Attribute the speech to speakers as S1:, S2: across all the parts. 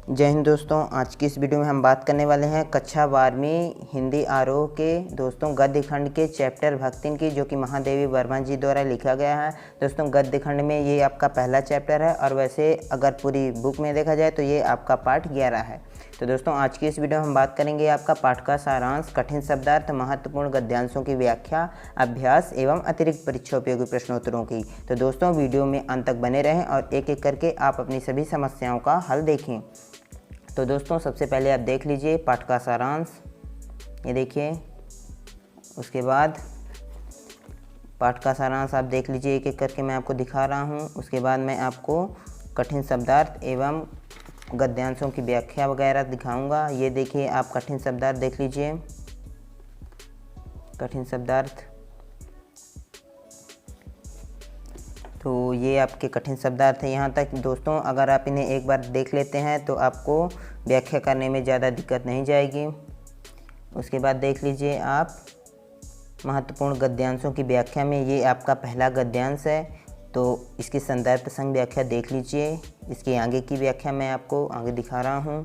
S1: जय हिंद दोस्तों। आज की इस वीडियो में हम बात करने वाले हैं कक्षा 12वीं हिंदी आरोह के दोस्तों गद्य खंड के चैप्टर भक्तिन की, जो कि महादेवी वर्मा जी द्वारा लिखा गया है। दोस्तों गद्य खंड में ये आपका पहला चैप्टर है और वैसे अगर पूरी बुक में देखा जाए तो ये आपका पाठ 11 है। तो दोस्तों आज की इस वीडियो में हम बात करेंगे आपका पाठ का सारांश, कठिन शब्दार्थ, महत्वपूर्ण गद्यांशों की व्याख्या, अभ्यास एवं अतिरिक्त परीक्षा उपयोगी प्रश्नोत्तरों की। तो दोस्तों वीडियो में अंत तक बने रहें और एक एक करके आप अपनी सभी समस्याओं का हल देखें। तो दोस्तों सबसे पहले आप देख लीजिए पाठ का सारांश, ये देखिए। उसके बाद पाठ का सारांश आप देख लीजिए, एक एक करके मैं आपको दिखा रहा हूँ। उसके बाद मैं आपको कठिन शब्दार्थ एवं गद्यांशों की व्याख्या वगैरह दिखाऊंगा। ये देखिए आप कठिन शब्दार्थ देख लीजिए। कठिन शब्दार्थ, तो ये आपके कठिन शब्दार्थ हैं यहाँ तक। दोस्तों अगर आप इन्हें एक बार देख लेते हैं तो आपको व्याख्या करने में ज़्यादा दिक्कत नहीं जाएगी। उसके बाद देख लीजिए आप महत्वपूर्ण गद्यांशों की व्याख्या में ये आपका पहला गद्यांश है, तो इसकी संदर्भ प्रसंग व्याख्या देख लीजिए। इसके आगे की व्याख्या मैं आपको आगे दिखा रहा हूँ।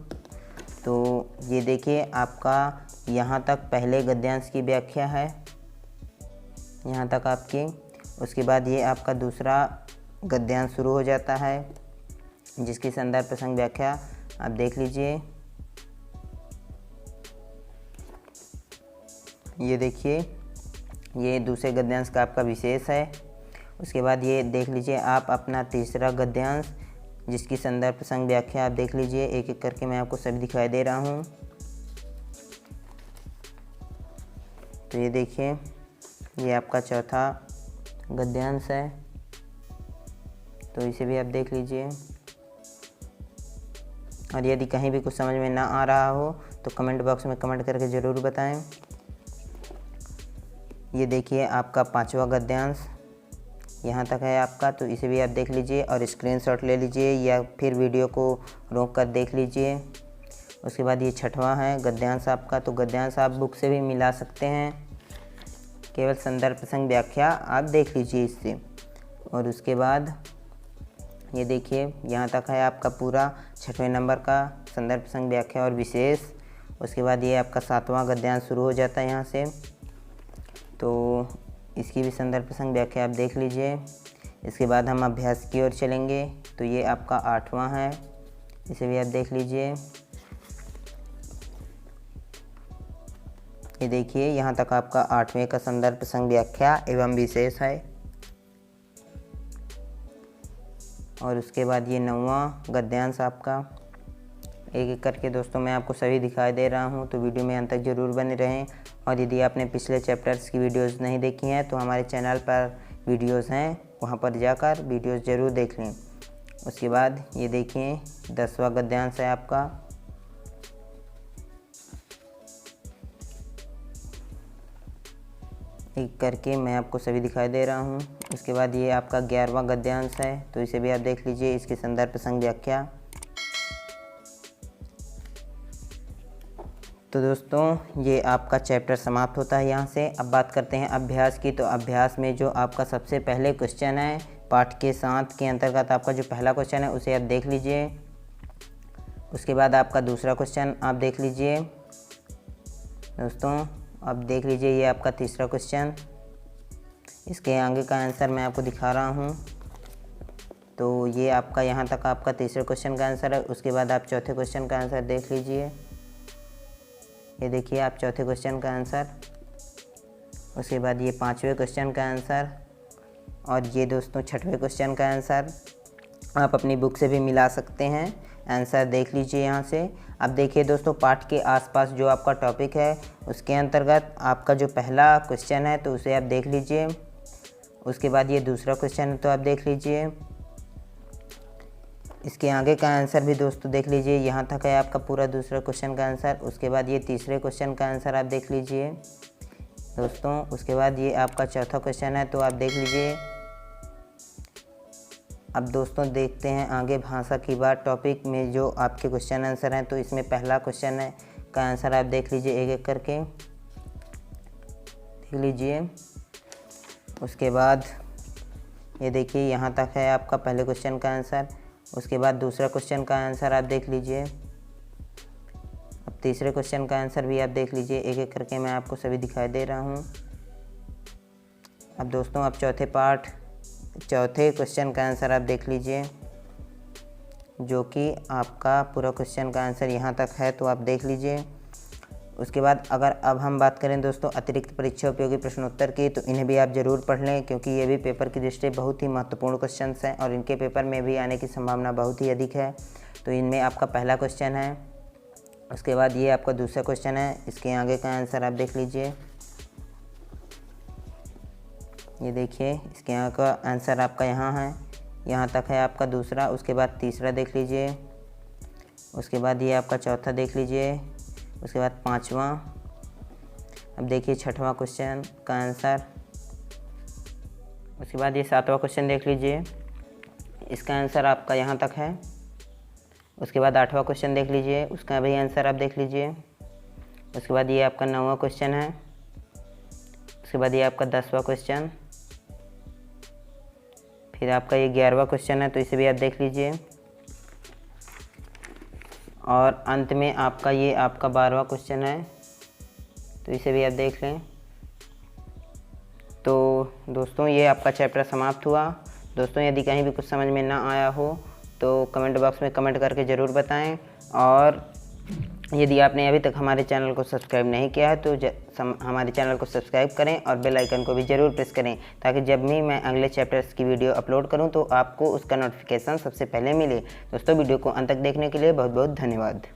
S1: तो ये देखिए आपका यहाँ तक पहले गद्यांश की व्याख्या है, यहाँ तक आपकी। उसके बाद ये आपका दूसरा गद्यांश शुरू हो जाता है, जिसकी संदर्भ प्रसंग व्याख्या आप देख लीजिए। ये देखिए ये दूसरे गद्यांश का आपका विशेष है। उसके बाद ये देख लीजिए आप अपना तीसरा गद्यांश, जिसकी संदर्भ प्रसंग व्याख्या आप देख लीजिए। एक एक करके मैं आपको सभी दिखाई दे रहा हूँ। तो ये देखिए ये आपका चौथा गद्यांश है, तो इसे भी आप देख लीजिए। और यदि कहीं भी कुछ समझ में ना आ रहा हो तो कमेंट बॉक्स में कमेंट करके ज़रूर बताएं। ये देखिए आपका पांचवा गद्यांश यहाँ तक है आपका, तो इसे भी आप देख लीजिए और स्क्रीनशॉट ले लीजिए या फिर वीडियो को रोक कर देख लीजिए। उसके बाद ये छठवां है गद्यांश आपका, तो गद्यांश आप बुक से भी मिला सकते हैं, केवल संदर्भ प्रसंग व्याख्या आप देख लीजिए इससे। और उसके बाद ये देखिए यहाँ तक है आपका पूरा 6वें नंबर का संदर्भ प्रसंग व्याख्या और विशेष। उसके बाद ये आपका 7वां गद्यांश शुरू हो जाता है यहाँ से, तो इसकी भी संदर्भ प्रसंग व्याख्या आप देख लीजिए। इसके बाद हम अभ्यास की ओर चलेंगे, तो ये आपका 8वां है, इसे भी आप देख लीजिए। ये देखिए यहाँ तक आपका 8वें का संदर्भ प्रसंग व्याख्या एवं विशेष है। और उसके बाद ये 9वां गद्यांश आपका। एक एक करके दोस्तों मैं आपको सभी दिखाई दे रहा हूँ, तो वीडियो में अंत तक जरूर बने रहें। और यदि आपने पिछले चैप्टर्स की वीडियोस नहीं देखी हैं तो हमारे चैनल पर वीडियोस हैं, वहाँ पर जाकर वीडियोस ज़रूर देख लें। उसके बाद ये देखिए 10वां गद्यांश है आपका। एक करके मैं आपको सभी दिखाई दे रहा हूँ। उसके बाद ये आपका 11वां गद्यांश है, तो इसे भी आप देख लीजिए, इसकी संदर्भ प्रसंग व्याख्या। तो दोस्तों ये आपका चैप्टर समाप्त होता है यहाँ से। अब बात करते हैं अभ्यास की। तो अभ्यास में जो आपका सबसे पहले क्वेश्चन है पाठ के 7 के अंतर्गत, आपका जो पहला क्वेश्चन है उसे आप देख लीजिए। उसके बाद आपका दूसरा क्वेश्चन आप देख लीजिए। दोस्तों अब देख लीजिए ये आपका तीसरा क्वेश्चन, इसके आगे का आंसर मैं आपको दिखा रहा हूँ। तो ये आपका यहाँ तक आपका तीसरे क्वेश्चन का आंसर है। उसके बाद आप चौथे क्वेश्चन का आंसर देख लीजिए। ये देखिए आप चौथे क्वेश्चन का आंसर। उसके बाद ये 5वें क्वेश्चन का आंसर और ये दोस्तों 6वें क्वेश्चन का आंसर। आप अपनी बुक से भी मिला सकते हैं, आंसर देख लीजिए यहाँ से। अब देखिए दोस्तों पाठ के आसपास जो आपका टॉपिक है उसके अंतर्गत आपका जो पहला क्वेश्चन है तो उसे आप देख लीजिए। उसके बाद ये दूसरा क्वेश्चन है तो आप देख लीजिए। इसके आगे का आंसर भी दोस्तों देख लीजिए, यहाँ तक है आपका पूरा दूसरा क्वेश्चन का आंसर। उसके बाद ये तीसरे क्वेश्चन का आंसर आप देख लीजिए दोस्तों। उसके बाद ये आपका चौथा क्वेश्चन है तो आप देख लीजिए। अब दोस्तों देखते हैं आगे भाषा की बात टॉपिक में जो आपके क्वेश्चन आंसर हैं। तो इसमें पहला क्वेश्चन है का आंसर आप देख लीजिए, एक एक करके देख लीजिए। उसके बाद ये देखिए यहाँ तक है आपका पहले क्वेश्चन का आंसर। उसके बाद दूसरा क्वेश्चन का आंसर आप देख लीजिए, तीसरे क्वेश्चन का आंसर भी आप देख लीजिए, एक एक करके मैं आपको सभी दिखाई दे रहा हूँ। अब दोस्तों आप चौथे क्वेश्चन का आंसर आप देख लीजिए, जो कि आपका पूरा क्वेश्चन का आंसर यहाँ तक है, तो आप देख लीजिए। उसके बाद अब हम बात करें दोस्तों अतिरिक्त परीक्षा उपयोगी प्रश्नोत्तर की, तो इन्हें भी आप ज़रूर पढ़ लें, क्योंकि ये भी पेपर की दृष्टि बहुत ही महत्वपूर्ण क्वेश्चंस हैं और इनके पेपर में भी आने की संभावना बहुत ही अधिक है। तो इनमें आपका पहला क्वेश्चन है, उसके बाद ये आपका दूसरा क्वेश्चन है, इसके आगे का आंसर आप देख लीजिए। ये देखिए, इसके यहाँ का आंसर आपका यहाँ है, यहाँ तक है आपका दूसरा। उसके बाद तीसरा देख लीजिए, उसके बाद ये आपका चौथा देख लीजिए, उसके बाद पांचवा। अब देखिए छठवां क्वेश्चन का आंसर, उसके बाद ये सातवां क्वेश्चन देख लीजिए, इसका आंसर आपका यहाँ तक है। उसके बाद आठवां क्वेश्चन देख लीजिए, उसका भी आंसर आप देख लीजिए। उसके बाद ये आपका 9वां क्वेश्चन है। उसके बाद ये आपका 10वां क्वेश्चन, फिर आपका ये 11वां क्वेश्चन है, तो इसे भी आप देख लीजिए। और अंत में आपका ये आपका 12वां क्वेश्चन है, तो इसे भी आप देख लें। तो दोस्तों ये आपका चैप्टर समाप्त हुआ। दोस्तों यदि कहीं भी कुछ समझ में ना आया हो तो कमेंट बॉक्स में कमेंट करके ज़रूर बताएं, और यदि आपने अभी तक हमारे चैनल को सब्सक्राइब नहीं किया है तो हमारे चैनल को सब्सक्राइब करें और बेल आइकन को भी ज़रूर प्रेस करें, ताकि जब भी मैं अगले चैप्टर्स की वीडियो अपलोड करूं तो आपको उसका नोटिफिकेशन सबसे पहले मिले। दोस्तों वीडियो को अंत तक देखने के लिए बहुत बहुत धन्यवाद।